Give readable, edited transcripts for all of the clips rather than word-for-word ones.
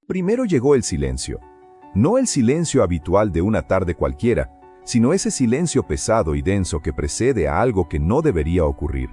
Primero llegó el silencio. No el silencio habitual de una tarde cualquiera, sino ese silencio pesado y denso que precede a algo que no debería ocurrir.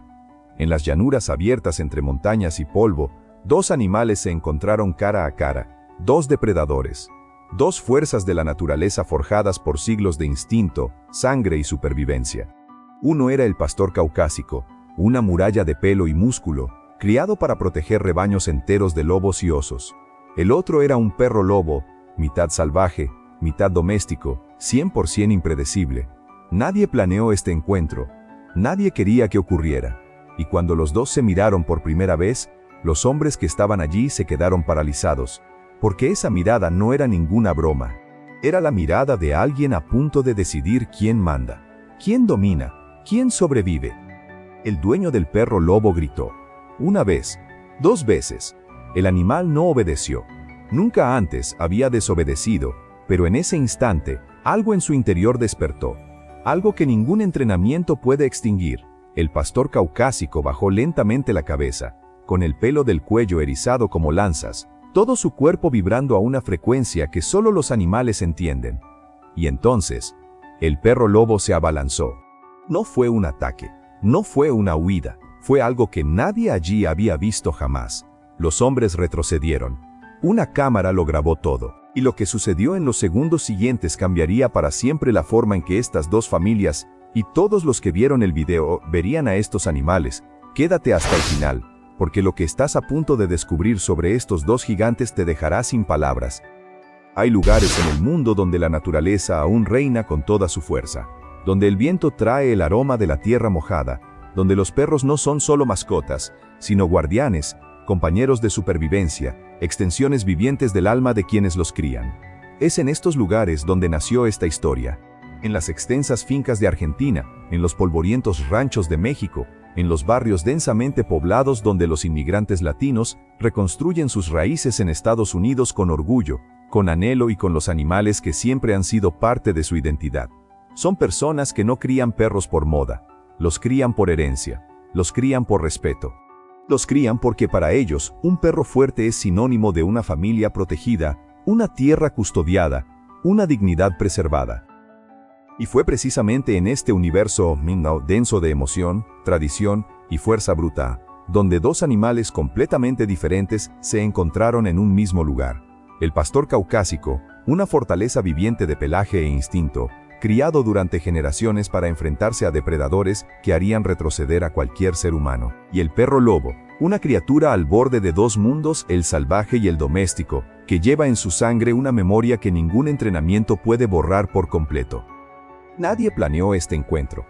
En las llanuras abiertas entre montañas y polvo, dos animales se encontraron cara a cara, dos depredadores, dos fuerzas de la naturaleza forjadas por siglos de instinto, sangre y supervivencia. Uno era el pastor caucásico, una muralla de pelo y músculo, criado para proteger rebaños enteros de lobos y osos. El otro era un perro lobo, mitad salvaje, mitad doméstico, 100% impredecible. Nadie planeó este encuentro, nadie quería que ocurriera, y cuando los dos se miraron por primera vez, los hombres que estaban allí se quedaron paralizados, porque esa mirada no era ninguna broma. Era la mirada de alguien a punto de decidir quién manda, quién domina, quién sobrevive. El dueño del perro lobo gritó. Una vez, dos veces. El animal no obedeció. Nunca antes había desobedecido, pero en ese instante, algo en su interior despertó. Algo que ningún entrenamiento puede extinguir. El pastor caucásico bajó lentamente la cabeza, con el pelo del cuello erizado como lanzas, todo su cuerpo vibrando a una frecuencia que solo los animales entienden. Y entonces, el perro lobo se abalanzó. No fue un ataque, no fue una huida, fue algo que nadie allí había visto jamás. Los hombres retrocedieron. Una cámara lo grabó todo, y lo que sucedió en los segundos siguientes cambiaría para siempre la forma en que estas dos familias, y todos los que vieron el video, verían a estos animales. Quédate hasta el final, porque lo que estás a punto de descubrir sobre estos dos gigantes te dejará sin palabras. Hay lugares en el mundo donde la naturaleza aún reina con toda su fuerza, donde el viento trae el aroma de la tierra mojada, donde los perros no son solo mascotas, sino guardianes, compañeros de supervivencia, extensiones vivientes del alma de quienes los crían. Es en estos lugares donde nació esta historia. En las extensas fincas de Argentina, en los polvorientos ranchos de México, en los barrios densamente poblados donde los inmigrantes latinos reconstruyen sus raíces en Estados Unidos con orgullo, con anhelo y con los animales que siempre han sido parte de su identidad. Son personas que no crían perros por moda, los crían por herencia, los crían por respeto. Los crían porque para ellos, un perro fuerte es sinónimo de una familia protegida, una tierra custodiada, una dignidad preservada. Y fue precisamente en este universo denso de emoción, tradición y fuerza bruta, donde dos animales completamente diferentes se encontraron en un mismo lugar. El pastor caucásico, una fortaleza viviente de pelaje e instinto, criado durante generaciones para enfrentarse a depredadores que harían retroceder a cualquier ser humano. Y el perro lobo, una criatura al borde de dos mundos, el salvaje y el doméstico, que lleva en su sangre una memoria que ningún entrenamiento puede borrar por completo. Nadie planeó este encuentro,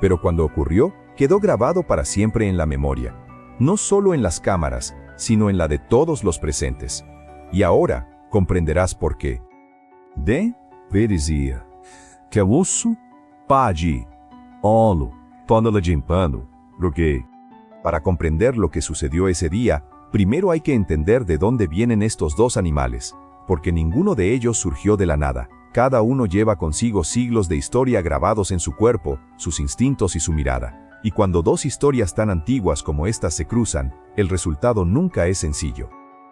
pero cuando ocurrió, quedó grabado para siempre en la memoria, no solo en las cámaras, sino en la de todos los presentes. Y ahora comprenderás por qué. De verizia. Que o urso pode, olo, tonela de pano, porque para comprender lo que sucedió ese día, primero hay que entender de dónde vienen estos dos animales, porque ninguno de ellos surgió de la nada. Cada uno lleva consigo siglos de historia grabados en su cuerpo, sus instintos y su mirada. Y cuando dos historias tan antiguas como estas se cruzan, el resultado nunca es sencillo.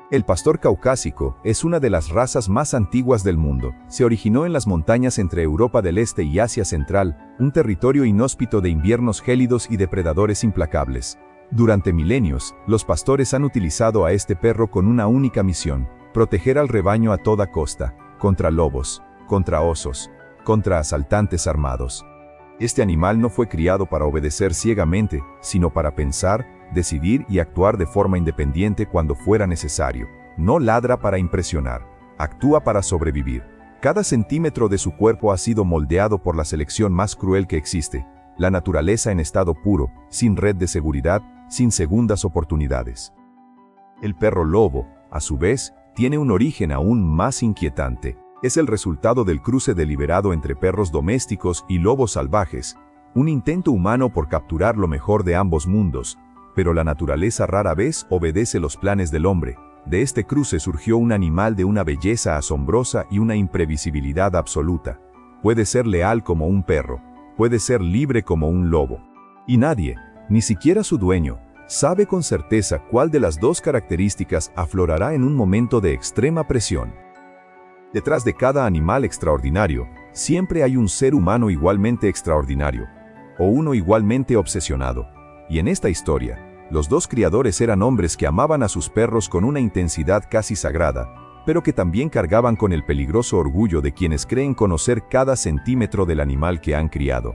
El pastor caucásico es una de las razas más antiguas del mundo. Se originó en las montañas entre Europa del Este y Asia Central, un territorio inhóspito de inviernos gélidos y depredadores implacables. Durante milenios, los pastores han utilizado a este perro con una única misión: proteger al rebaño a toda costa, contra lobos, contra osos, contra asaltantes armados. Este animal no fue criado para obedecer ciegamente, sino para pensar, decidir y actuar de forma independiente cuando fuera necesario. No ladra para impresionar, actúa para sobrevivir. Cada centímetro de su cuerpo ha sido moldeado por la selección más cruel que existe, la naturaleza en estado puro, sin red de seguridad, sin segundas oportunidades. El perro lobo, a su vez, tiene un origen aún más inquietante. Es el resultado del cruce deliberado entre perros domésticos y lobos salvajes, un intento humano por capturar lo mejor de ambos mundos, pero la naturaleza rara vez obedece los planes del hombre. De este cruce surgió un animal de una belleza asombrosa y una imprevisibilidad absoluta. Puede ser leal como un perro, puede ser libre como un lobo. Y nadie, ni siquiera su dueño, sabe con certeza cuál de las dos características aflorará en un momento de extrema presión. Detrás de cada animal extraordinario, siempre hay un ser humano igualmente extraordinario, o uno igualmente obsesionado. Y en esta historia, los dos criadores eran hombres que amaban a sus perros con una intensidad casi sagrada, pero que también cargaban con el peligroso orgullo de quienes creen conocer cada centímetro del animal que han criado.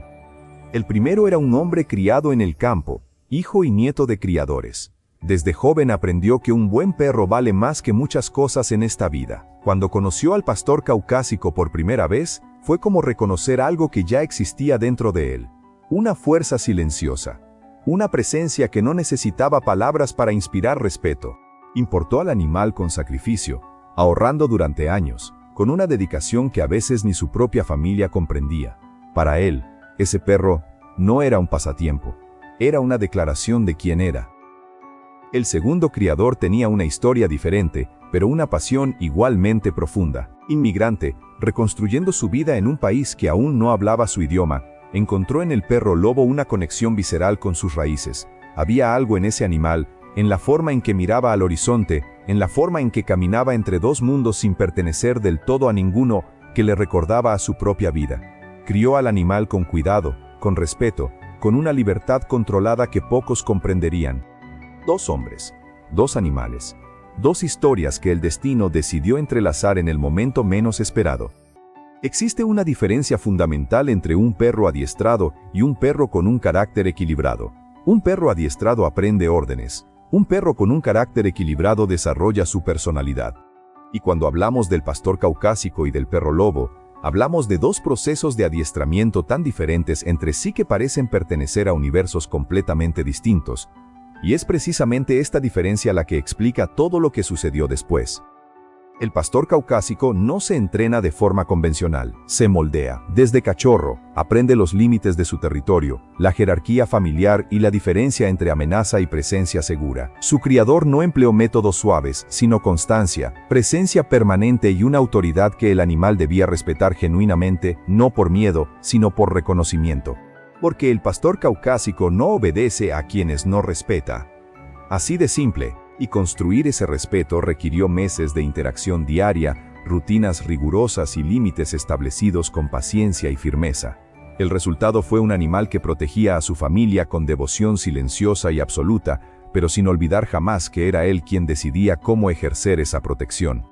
El primero era un hombre criado en el campo, hijo y nieto de criadores. Desde joven aprendió que un buen perro vale más que muchas cosas en esta vida. Cuando conoció al pastor caucásico por primera vez, fue como reconocer algo que ya existía dentro de él. Una fuerza silenciosa. Una presencia que no necesitaba palabras para inspirar respeto. Importó al animal con sacrificio, ahorrando durante años, con una dedicación que a veces ni su propia familia comprendía. Para él, ese perro no era un pasatiempo, era una declaración de quién era. El segundo criador tenía una historia diferente, pero una pasión igualmente profunda. Inmigrante, reconstruyendo su vida en un país que aún no hablaba su idioma, encontró en el perro lobo una conexión visceral con sus raíces. Había algo en ese animal, en la forma en que miraba al horizonte, en la forma en que caminaba entre dos mundos sin pertenecer del todo a ninguno, que le recordaba a su propia vida. Crió al animal con cuidado, con respeto, con una libertad controlada que pocos comprenderían. Dos hombres, dos animales, dos historias que el destino decidió entrelazar en el momento menos esperado. Existe una diferencia fundamental entre un perro adiestrado y un perro con un carácter equilibrado. Un perro adiestrado aprende órdenes. Un perro con un carácter equilibrado desarrolla su personalidad. Y cuando hablamos del pastor caucásico y del perro lobo, hablamos de dos procesos de adiestramiento tan diferentes entre sí que parecen pertenecer a universos completamente distintos. Y es precisamente esta diferencia la que explica todo lo que sucedió después. El pastor caucásico no se entrena de forma convencional, se moldea. Desde cachorro, aprende los límites de su territorio, la jerarquía familiar y la diferencia entre amenaza y presencia segura. Su criador no empleó métodos suaves, sino constancia, presencia permanente y una autoridad que el animal debía respetar genuinamente, no por miedo, sino por reconocimiento. Porque el pastor caucásico no obedece a quienes no respeta. Así de simple. Y construir ese respeto requirió meses de interacción diaria, rutinas rigurosas y límites establecidos con paciencia y firmeza. El resultado fue un animal que protegía a su familia con devoción silenciosa y absoluta, pero sin olvidar jamás que era él quien decidía cómo ejercer esa protección.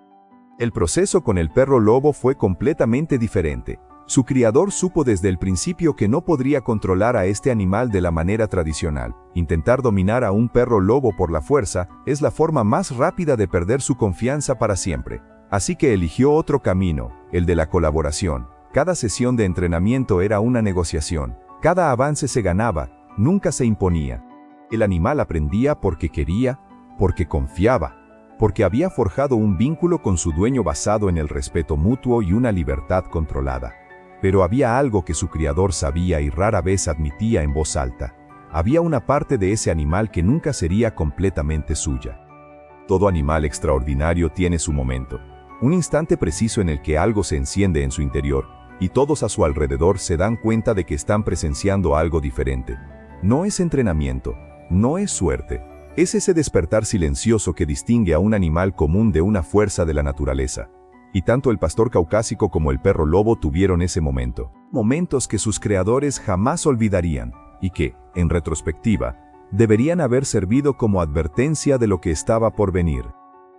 El proceso con el perro lobo fue completamente diferente. Su criador supo desde el principio que no podría controlar a este animal de la manera tradicional. Intentar dominar a un perro lobo por la fuerza es la forma más rápida de perder su confianza para siempre. Así que eligió otro camino, el de la colaboración. Cada sesión de entrenamiento era una negociación. Cada avance se ganaba, nunca se imponía. El animal aprendía porque quería, porque confiaba, porque había forjado un vínculo con su dueño basado en el respeto mutuo y una libertad controlada. Pero había algo que su criador sabía y rara vez admitía en voz alta. Había una parte de ese animal que nunca sería completamente suya. Todo animal extraordinario tiene su momento, un instante preciso en el que algo se enciende en su interior, y todos a su alrededor se dan cuenta de que están presenciando algo diferente. No es entrenamiento, no es suerte, es ese despertar silencioso que distingue a un animal común de una fuerza de la naturaleza. Y tanto el pastor caucásico como el perro lobo tuvieron ese momento. Momentos que sus creadores jamás olvidarían, y que, en retrospectiva, deberían haber servido como advertencia de lo que estaba por venir.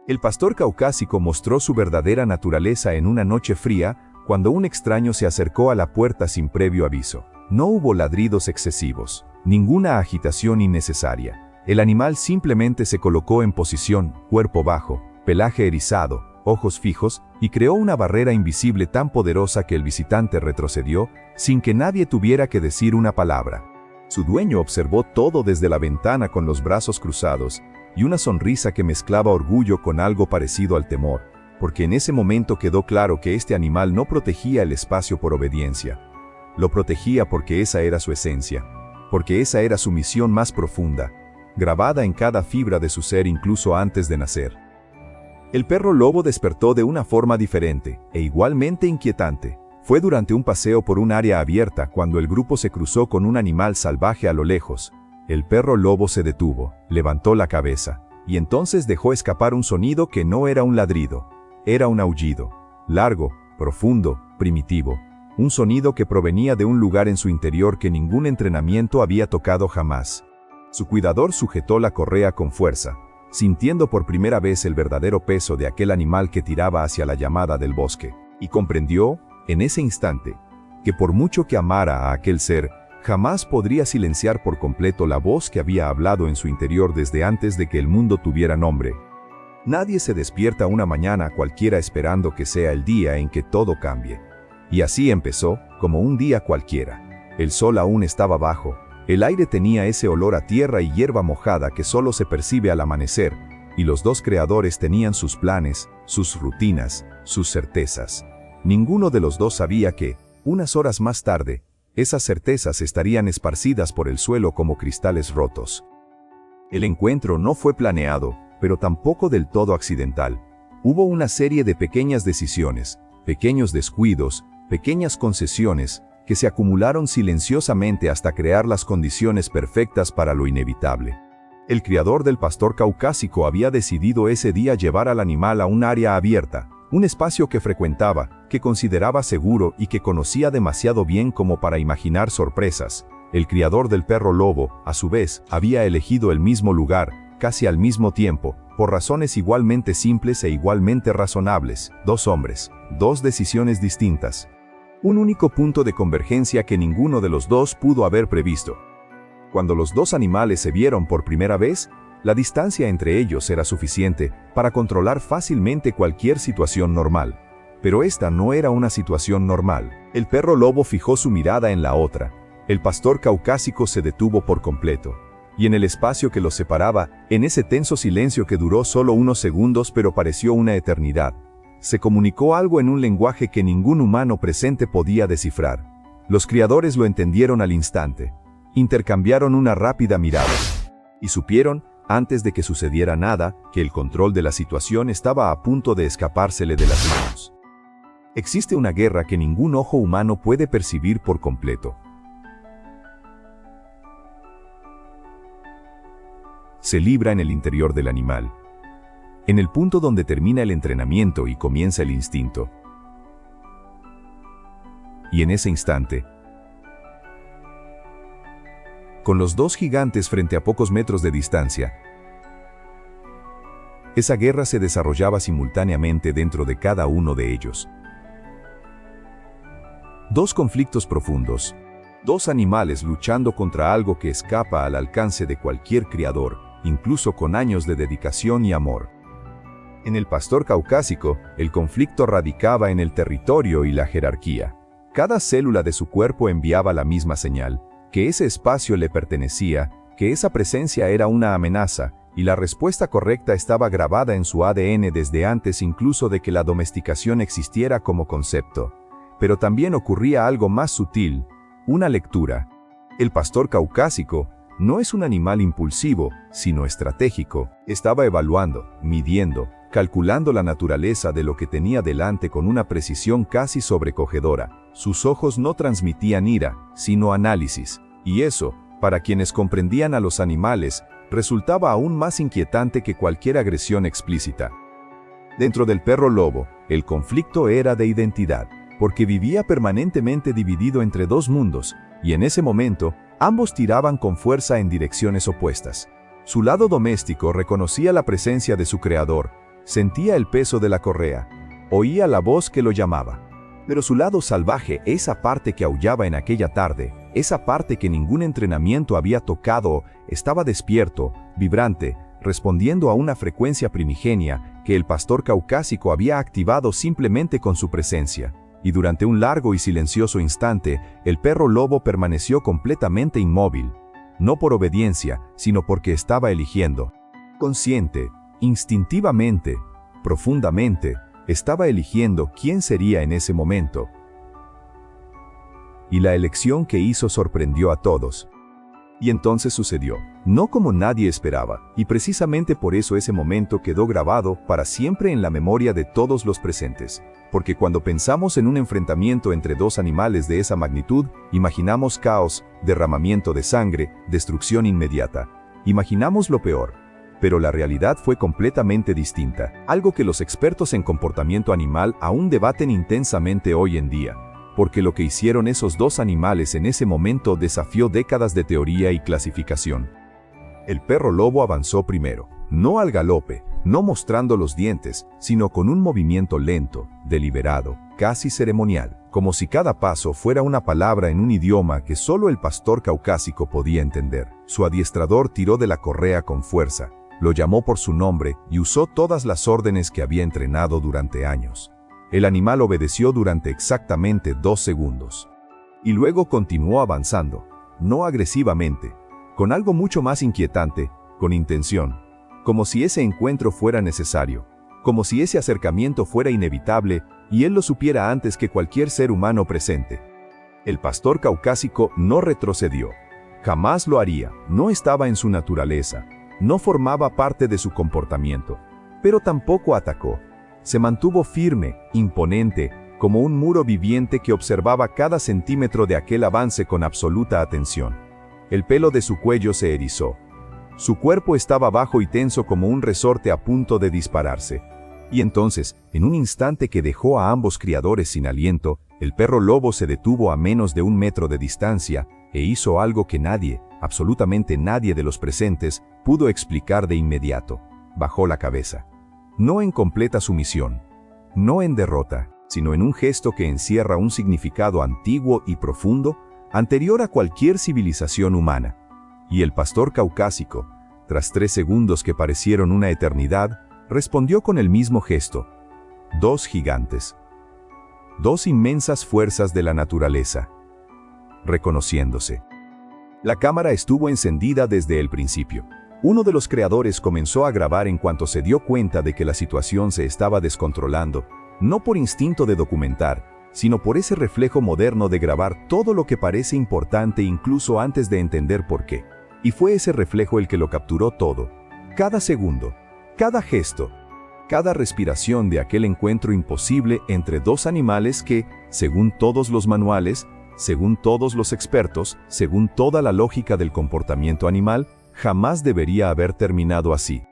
El pastor caucásico mostró su verdadera naturaleza en una noche fría, cuando un extraño se acercó a la puerta sin previo aviso. No hubo ladridos excesivos, ninguna agitación innecesaria. El animal simplemente se colocó en posición, cuerpo bajo, pelaje erizado, ojos fijos, y creó una barrera invisible tan poderosa que el visitante retrocedió, sin que nadie tuviera que decir una palabra. Su dueño observó todo desde la ventana con los brazos cruzados, y una sonrisa que mezclaba orgullo con algo parecido al temor, porque en ese momento quedó claro que este animal no protegía el espacio por obediencia. Lo protegía porque esa era su esencia, porque esa era su misión más profunda, grabada en cada fibra de su ser incluso antes de nacer. El perro lobo despertó de una forma diferente, e igualmente inquietante. Fue durante un paseo por un área abierta cuando el grupo se cruzó con un animal salvaje a lo lejos. El perro lobo se detuvo, levantó la cabeza, y entonces dejó escapar un sonido que no era un ladrido, era un aullido, largo, profundo, primitivo, un sonido que provenía de un lugar en su interior que ningún entrenamiento había tocado jamás. Su cuidador sujetó la correa con fuerza, sintiendo por primera vez el verdadero peso de aquel animal que tiraba hacia la llamada del bosque, y comprendió, en ese instante, que por mucho que amara a aquel ser, jamás podría silenciar por completo la voz que había hablado en su interior desde antes de que el mundo tuviera nombre. Nadie se despierta una mañana cualquiera esperando que sea el día en que todo cambie. Y así empezó, como un día cualquiera. El sol aún estaba bajo, el aire tenía ese olor a tierra y hierba mojada que solo se percibe al amanecer, y los dos creadores tenían sus planes, sus rutinas, sus certezas. Ninguno de los dos sabía que, unas horas más tarde, esas certezas estarían esparcidas por el suelo como cristales rotos. El encuentro no fue planeado, pero tampoco del todo accidental. Hubo una serie de pequeñas decisiones, pequeños descuidos, pequeñas concesiones, que se acumularon silenciosamente hasta crear las condiciones perfectas para lo inevitable. El criador del pastor caucásico había decidido ese día llevar al animal a un área abierta, un espacio que frecuentaba, que consideraba seguro y que conocía demasiado bien como para imaginar sorpresas. El criador del perro lobo, a su vez, había elegido el mismo lugar, casi al mismo tiempo, por razones igualmente simples e igualmente razonables. Dos hombres, dos decisiones distintas. Un único punto de convergencia que ninguno de los dos pudo haber previsto. Cuando los dos animales se vieron por primera vez, la distancia entre ellos era suficiente para controlar fácilmente cualquier situación normal. Pero esta no era una situación normal. El perro lobo fijó su mirada en la otra. El pastor caucásico se detuvo por completo. Y en el espacio que los separaba, en ese tenso silencio que duró solo unos segundos pero pareció una eternidad, se comunicó algo en un lenguaje que ningún humano presente podía descifrar. Los criadores lo entendieron al instante. Intercambiaron una rápida mirada. Y supieron, antes de que sucediera nada, que el control de la situación estaba a punto de escapársele de las manos. Existe una guerra que ningún ojo humano puede percibir por completo. Se libra en el interior del animal, en el punto donde termina el entrenamiento y comienza el instinto. Y en ese instante, con los dos gigantes frente a pocos metros de distancia, esa guerra se desarrollaba simultáneamente dentro de cada uno de ellos. Dos conflictos profundos, dos animales luchando contra algo que escapa al alcance de cualquier criador, incluso con años de dedicación y amor. En el pastor caucásico, el conflicto radicaba en el territorio y la jerarquía. Cada célula de su cuerpo enviaba la misma señal, que ese espacio le pertenecía, que esa presencia era una amenaza, y la respuesta correcta estaba grabada en su ADN desde antes incluso de que la domesticación existiera como concepto. Pero también ocurría algo más sutil, una lectura. El pastor caucásico no es un animal impulsivo, sino estratégico. Estaba evaluando, midiendo, calculando la naturaleza de lo que tenía delante con una precisión casi sobrecogedora. Sus ojos no transmitían ira, sino análisis, y eso, para quienes comprendían a los animales, resultaba aún más inquietante que cualquier agresión explícita. Dentro del perro lobo, el conflicto era de identidad, porque vivía permanentemente dividido entre dos mundos, y en ese momento, ambos tiraban con fuerza en direcciones opuestas. Su lado doméstico reconocía la presencia de su creador, sentía el peso de la correa, oía la voz que lo llamaba. Pero su lado salvaje, esa parte que aullaba en aquella tarde, esa parte que ningún entrenamiento había tocado, estaba despierto, vibrante, respondiendo a una frecuencia primigenia que el pastor caucásico había activado simplemente con su presencia. Y durante un largo y silencioso instante, el perro lobo permaneció completamente inmóvil, no por obediencia, sino porque estaba eligiendo. Consciente, instintivamente, profundamente, estaba eligiendo quién sería en ese momento. Y la elección que hizo sorprendió a todos. Y entonces sucedió, no como nadie esperaba, y precisamente por eso ese momento quedó grabado para siempre en la memoria de todos los presentes. Porque cuando pensamos en un enfrentamiento entre dos animales de esa magnitud, imaginamos caos, derramamiento de sangre, destrucción inmediata. Imaginamos lo peor. Pero la realidad fue completamente distinta, algo que los expertos en comportamiento animal aún debaten intensamente hoy en día. Porque lo que hicieron esos dos animales en ese momento desafió décadas de teoría y clasificación. El perro lobo avanzó primero, no al galope, no mostrando los dientes, sino con un movimiento lento, deliberado, casi ceremonial, como si cada paso fuera una palabra en un idioma que solo el pastor caucásico podía entender. Su adiestrador tiró de la correa con fuerza, lo llamó por su nombre y usó todas las órdenes que había entrenado durante años. El animal obedeció durante exactamente 2 segundos. Y luego continuó avanzando, no agresivamente, con algo mucho más inquietante, con intención, como si ese encuentro fuera necesario, como si ese acercamiento fuera inevitable y él lo supiera antes que cualquier ser humano presente. El pastor caucásico no retrocedió, jamás lo haría, no estaba en su naturaleza, no formaba parte de su comportamiento, pero tampoco atacó. Se mantuvo firme, imponente, como un muro viviente que observaba cada centímetro de aquel avance con absoluta atención. El pelo de su cuello se erizó. Su cuerpo estaba bajo y tenso como un resorte a punto de dispararse. Y entonces, en un instante que dejó a ambos criadores sin aliento, el perro lobo se detuvo a menos de 1 metro de distancia e hizo algo que nadie, absolutamente nadie de los presentes, pudo explicar de inmediato. Bajó la cabeza. No en completa sumisión, no en derrota, sino en un gesto que encierra un significado antiguo y profundo, anterior a cualquier civilización humana. Y el pastor caucásico, tras 3 segundos que parecieron una eternidad, respondió con el mismo gesto. 2 gigantes. 2 inmensas fuerzas de la naturaleza. Reconociéndose. La cámara estuvo encendida desde el principio. Uno de los creadores comenzó a grabar en cuanto se dio cuenta de que la situación se estaba descontrolando, no por instinto de documentar, sino por ese reflejo moderno de grabar todo lo que parece importante incluso antes de entender por qué. Y fue ese reflejo el que lo capturó todo. Cada segundo, cada gesto, cada respiración de aquel encuentro imposible entre 2 animales que, según todos los manuales, según todos los expertos, según toda la lógica del comportamiento animal, jamás debería haber terminado así.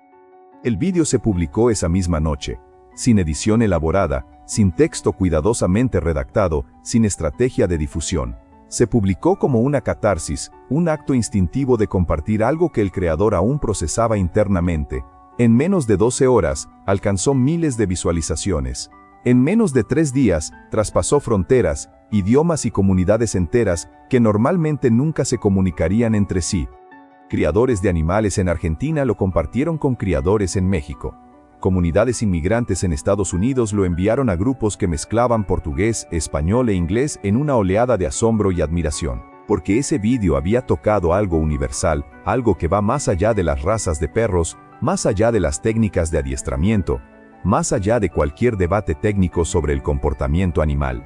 El vídeo se publicó esa misma noche, sin edición elaborada, sin texto cuidadosamente redactado, sin estrategia de difusión. Se publicó como una catarsis, un acto instintivo de compartir algo que el creador aún procesaba internamente. En menos de 12 horas, alcanzó miles de visualizaciones. En menos de 3 días, traspasó fronteras, idiomas y comunidades enteras que normalmente nunca se comunicarían entre sí. Criadores de animales en Argentina lo compartieron con criadores en México. Comunidades inmigrantes en Estados Unidos lo enviaron a grupos que mezclaban portugués, español e inglés en una oleada de asombro y admiración. Porque ese vídeo había tocado algo universal, algo que va más allá de las razas de perros, más allá de las técnicas de adiestramiento, más allá de cualquier debate técnico sobre el comportamiento animal.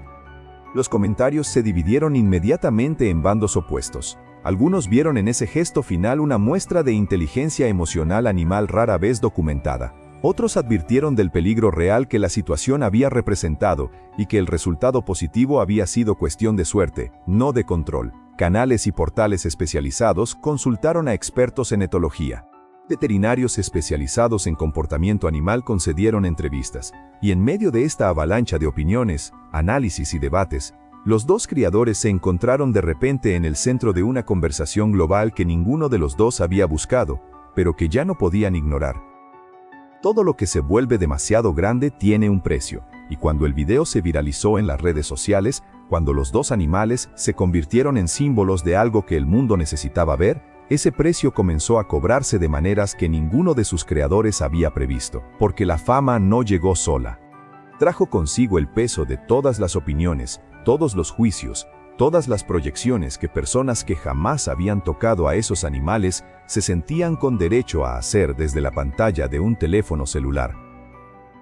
Los comentarios se dividieron inmediatamente en bandos opuestos. Algunos vieron en ese gesto final una muestra de inteligencia emocional animal rara vez documentada. Otros advirtieron del peligro real que la situación había representado y que el resultado positivo había sido cuestión de suerte, no de control. Canales y portales especializados consultaron a expertos en etología. Veterinarios especializados en comportamiento animal concedieron entrevistas. Y en medio de esta avalancha de opiniones, análisis y debates, los 2 criadores se encontraron de repente en el centro de una conversación global que ninguno de los 2 había buscado, pero que ya no podían ignorar. Todo lo que se vuelve demasiado grande tiene un precio, y cuando el video se viralizó en las redes sociales, cuando los 2 animales se convirtieron en símbolos de algo que el mundo necesitaba ver, ese precio comenzó a cobrarse de maneras que ninguno de sus creadores había previsto, porque la fama no llegó sola. Trajo consigo el peso de todas las opiniones, todos los juicios, todas las proyecciones que personas que jamás habían tocado a esos animales se sentían con derecho a hacer desde la pantalla de un teléfono celular.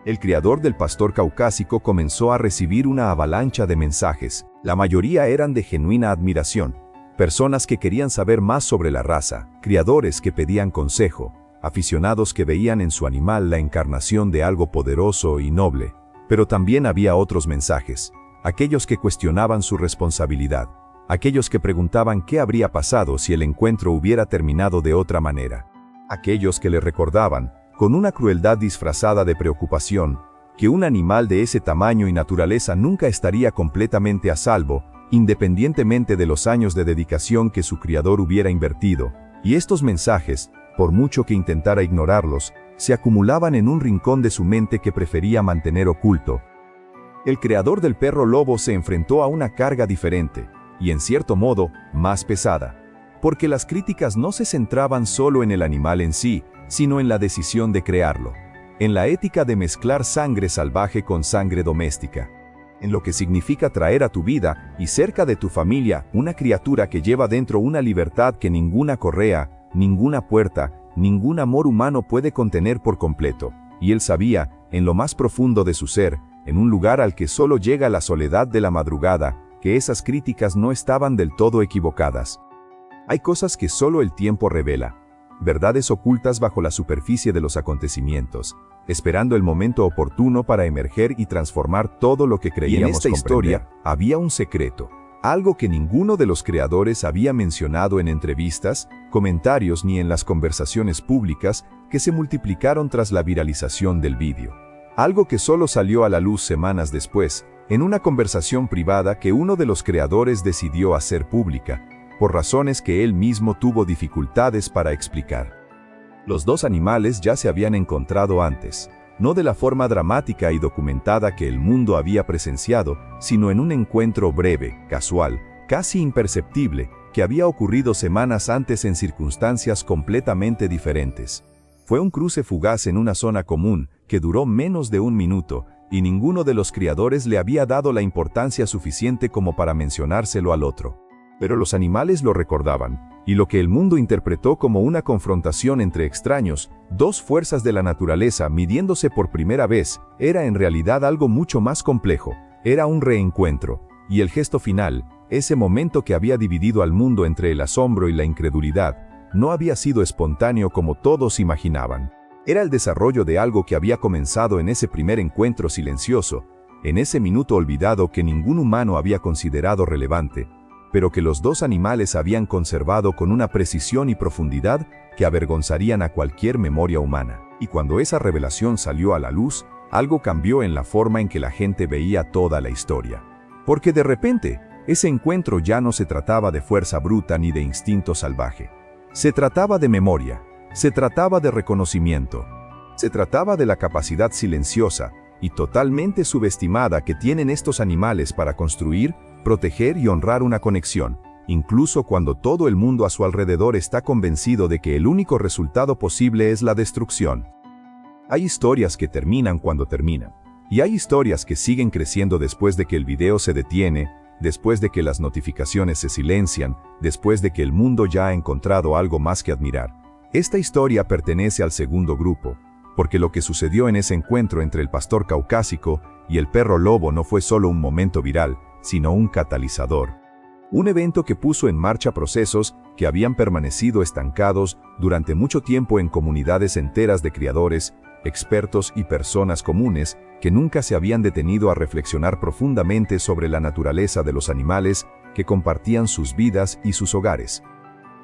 El criador del pastor caucásico comenzó a recibir una avalancha de mensajes. La mayoría eran de genuina admiración. Personas que querían saber más sobre la raza, criadores que pedían consejo, aficionados que veían en su animal la encarnación de algo poderoso y noble. Pero también había otros mensajes, aquellos que cuestionaban su responsabilidad, aquellos que preguntaban qué habría pasado si el encuentro hubiera terminado de otra manera, aquellos que le recordaban, con una crueldad disfrazada de preocupación, que un animal de ese tamaño y naturaleza nunca estaría completamente a salvo, independientemente de los años de dedicación que su criador hubiera invertido, y estos mensajes, por mucho que intentara ignorarlos, se acumulaban en un rincón de su mente que prefería mantener oculto. El creador del perro lobo se enfrentó a una carga diferente, y en cierto modo, más pesada, porque las críticas no se centraban solo en el animal en sí, sino en la decisión de crearlo, en la ética de mezclar sangre salvaje con sangre doméstica, en lo que significa traer a tu vida y cerca de tu familia una criatura que lleva dentro una libertad que ninguna correa, ninguna puerta, ningún amor humano puede contener por completo. Y él sabía, en lo más profundo de su ser, en un lugar al que solo llega la soledad de la madrugada, que esas críticas no estaban del todo equivocadas. Hay cosas que solo el tiempo revela, verdades ocultas bajo la superficie de los acontecimientos, esperando el momento oportuno para emerger y transformar todo lo que creíamos comprender. Y en esta historia había un secreto, algo que ninguno de los creadores había mencionado en entrevistas, comentarios ni en las conversaciones públicas que se multiplicaron tras la viralización del vídeo. Algo que solo salió a la luz semanas después, en una conversación privada que uno de los creadores decidió hacer pública, por razones que él mismo tuvo dificultades para explicar. Los dos animales ya se habían encontrado antes, no de la forma dramática y documentada que el mundo había presenciado, sino en un encuentro breve, casual, casi imperceptible, que había ocurrido semanas antes en circunstancias completamente diferentes. Fue un cruce fugaz en una zona común, que duró menos de un minuto, y ninguno de los criadores le había dado la importancia suficiente como para mencionárselo al otro. Pero los animales lo recordaban, y lo que el mundo interpretó como una confrontación entre extraños, dos fuerzas de la naturaleza midiéndose por primera vez, era en realidad algo mucho más complejo, era un reencuentro, y el gesto final, ese momento que había dividido al mundo entre el asombro y la incredulidad, no había sido espontáneo como todos imaginaban. Era el desarrollo de algo que había comenzado en ese primer encuentro silencioso, en ese minuto olvidado que ningún humano había considerado relevante, pero que los dos animales habían conservado con una precisión y profundidad que avergonzarían a cualquier memoria humana. Y cuando esa revelación salió a la luz, algo cambió en la forma en que la gente veía toda la historia. Porque de repente, ese encuentro ya no se trataba de fuerza bruta ni de instinto salvaje. Se trataba de memoria, se trataba de reconocimiento, se trataba de la capacidad silenciosa y totalmente subestimada que tienen estos animales para construir, proteger y honrar una conexión, incluso cuando todo el mundo a su alrededor está convencido de que el único resultado posible es la destrucción. Hay historias que terminan cuando terminan, y hay historias que siguen creciendo después de que el video se detiene, después de que las notificaciones se silencian, después de que el mundo ya ha encontrado algo más que admirar. Esta historia pertenece al segundo grupo, porque lo que sucedió en ese encuentro entre el pastor caucásico y el perro lobo no fue solo un momento viral, sino un catalizador. Un evento que puso en marcha procesos que habían permanecido estancados durante mucho tiempo en comunidades enteras de criadores, expertos y personas comunes que nunca se habían detenido a reflexionar profundamente sobre la naturaleza de los animales que compartían sus vidas y sus hogares.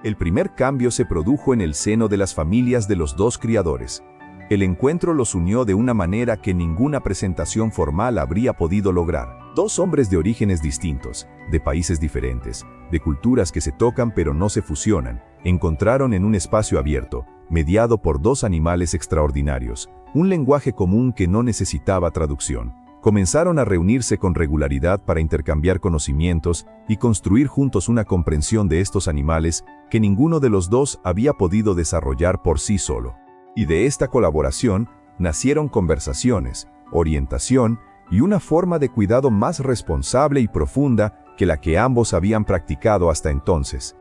El primer cambio se produjo en el seno de las familias de los dos criadores. El encuentro los unió de una manera que ninguna presentación formal habría podido lograr. Dos hombres de orígenes distintos, de países diferentes, de culturas que se tocan pero no se fusionan, encontraron en un espacio abierto, mediado por dos animales extraordinarios, un lenguaje común que no necesitaba traducción. Comenzaron a reunirse con regularidad para intercambiar conocimientos y construir juntos una comprensión de estos animales que ninguno de los dos había podido desarrollar por sí solo. Y de esta colaboración nacieron conversaciones, orientación y una forma de cuidado más responsable y profunda que la que ambos habían practicado hasta entonces.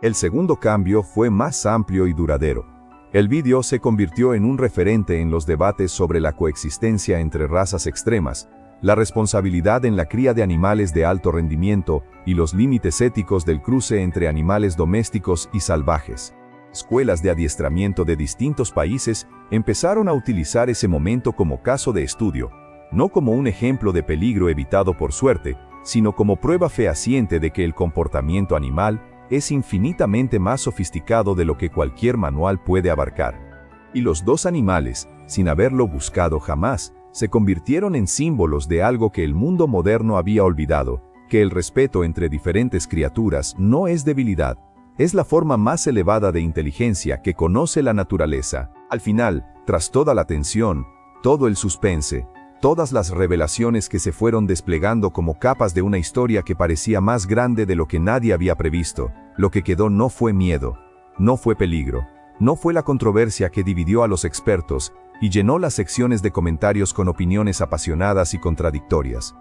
El segundo cambio fue más amplio y duradero. El vídeo se convirtió en un referente en los debates sobre la coexistencia entre razas extremas, la responsabilidad en la cría de animales de alto rendimiento y los límites éticos del cruce entre animales domésticos y salvajes. Escuelas de adiestramiento de distintos países empezaron a utilizar ese momento como caso de estudio, no como un ejemplo de peligro evitado por suerte, sino como prueba fehaciente de que el comportamiento animal es infinitamente más sofisticado de lo que cualquier manual puede abarcar. Y los dos animales, sin haberlo buscado jamás, se convirtieron en símbolos de algo que el mundo moderno había olvidado, que el respeto entre diferentes criaturas no es debilidad, es la forma más elevada de inteligencia que conoce la naturaleza. Al final, tras toda la tensión, todo el suspense, todas las revelaciones que se fueron desplegando como capas de una historia que parecía más grande de lo que nadie había previsto, lo que quedó no fue miedo, no fue peligro, no fue la controversia que dividió a los expertos y llenó las secciones de comentarios con opiniones apasionadas y contradictorias.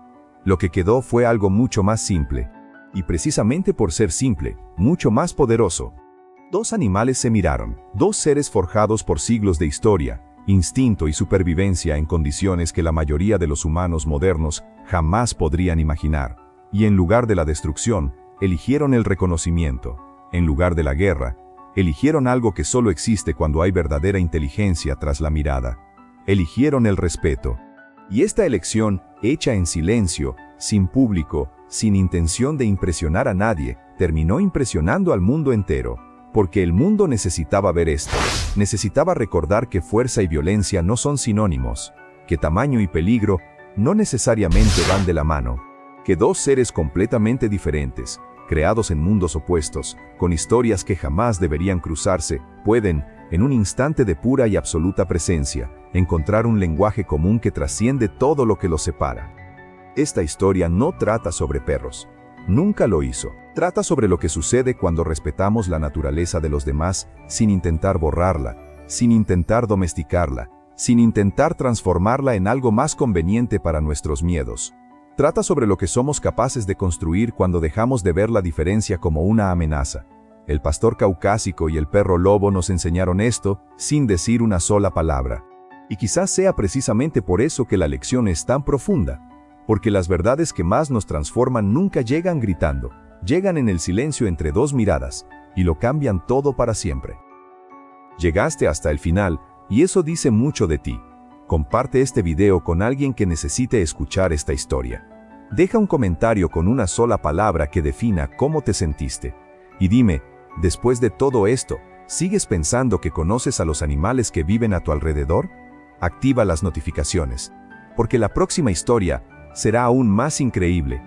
Lo que quedó fue algo mucho más simple, y precisamente por ser simple, mucho más poderoso. Dos animales se miraron, dos seres forjados por siglos de historia, instinto y supervivencia en condiciones que la mayoría de los humanos modernos jamás podrían imaginar, y en lugar de la destrucción, eligieron el reconocimiento. En lugar de la guerra, eligieron algo que solo existe cuando hay verdadera inteligencia tras la mirada. Eligieron el respeto. Y esta elección, hecha en silencio, sin público, sin intención de impresionar a nadie, terminó impresionando al mundo entero. Porque el mundo necesitaba ver esto. Necesitaba recordar que fuerza y violencia no son sinónimos, que tamaño y peligro no necesariamente van de la mano, que dos seres completamente diferentes, creados en mundos opuestos, con historias que jamás deberían cruzarse, pueden, en un instante de pura y absoluta presencia, encontrar un lenguaje común que trasciende todo lo que los separa. Esta historia no trata sobre perros. Nunca lo hizo. Trata sobre lo que sucede cuando respetamos la naturaleza de los demás sin intentar borrarla, sin intentar domesticarla, sin intentar transformarla en algo más conveniente para nuestros miedos. Trata sobre lo que somos capaces de construir cuando dejamos de ver la diferencia como una amenaza. El pastor caucásico y el perro lobo nos enseñaron esto sin decir una sola palabra. Y quizás sea precisamente por eso que la lección es tan profunda, porque las verdades que más nos transforman nunca llegan gritando, llegan en el silencio entre dos miradas, y lo cambian todo para siempre. Llegaste hasta el final, y eso dice mucho de ti. Comparte este video con alguien que necesite escuchar esta historia. Deja un comentario con una sola palabra que defina cómo te sentiste. Y dime, después de todo esto, ¿sigues pensando que conoces a los animales que viven a tu alrededor? Activa las notificaciones, porque la próxima historia será aún más increíble.